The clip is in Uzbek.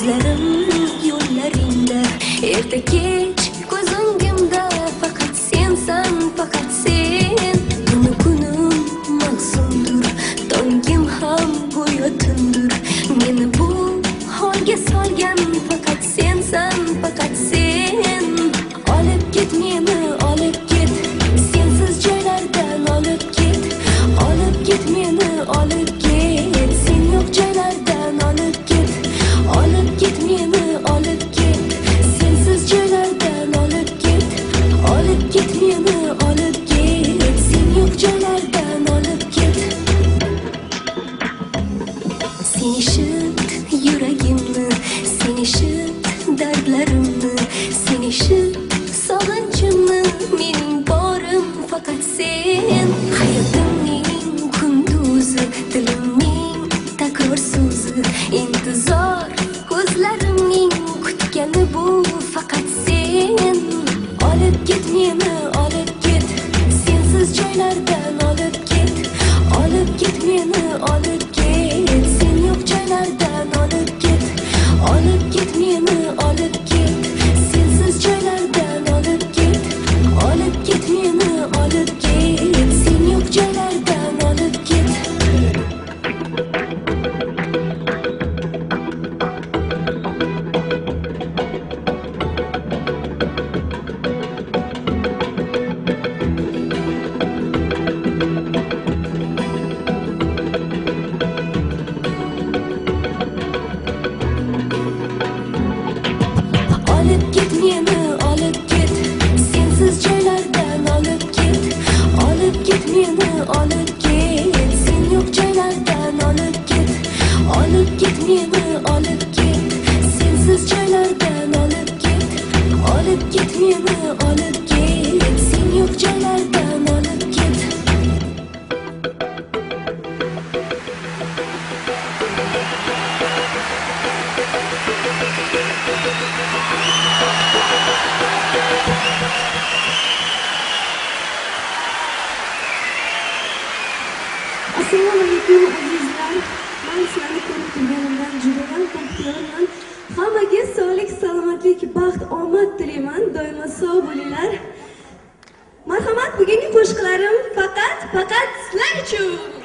ko'zlarim yo'llaringda, erta kech ko'z o'ngimda faqat sensan, faqat sen. Tunu kunim mavsumdur, tongim ham go'yo tundur. Meni bu holga solgan faqat sensan, faqat sen. Olib ket meni, olib ket, sensiz joylardan olib ket. Olib ket meni, olib ket, sen yo'q joylardan olib ket. Olib ket meni, olib ket, sensiz joylardan olib ket. Olib ket meni, olib ket, sen yo'q joylardan olib ket. Sen eshit yuragimni, sen eshit dardlarimni, sen eshit sog'inchimni. Mening borim faqat sen. Hayotimning kunduzi, dilimning takror so'zi, intizor ko'zlarimning kutgani bu faqat sen. Olib ket meni, olib ket, sensiz joylardan olib ket. Olib ket meni, olib ket, sen yo'q joylardan olib ket. Olib ket meni, olib ket, sensiz joylardan olib ket. Olib ket meni, olib ket, sen yo'q joylardan olib ket. Olib ket meni, olib ket, sensiz joylardan olib ket. Olib ket meni, olib ket, sen yo'q joylardan olib ket. Olib ket meni, olib ket, sensiz joylardan olib ket. Olib ket meni, olib ket, sen yo'q joylardan olib ket. Assalomu alaykum azizlar. Men sizlarni ko'rib turganimdan judayam baxtiyorman. Hammaga sog'lik, salomatlik, baxt, omad tilayman. Doimo sog' bo'linglar. Marhamat, bugungi qo'shiqlarim faqat sizlar uchun.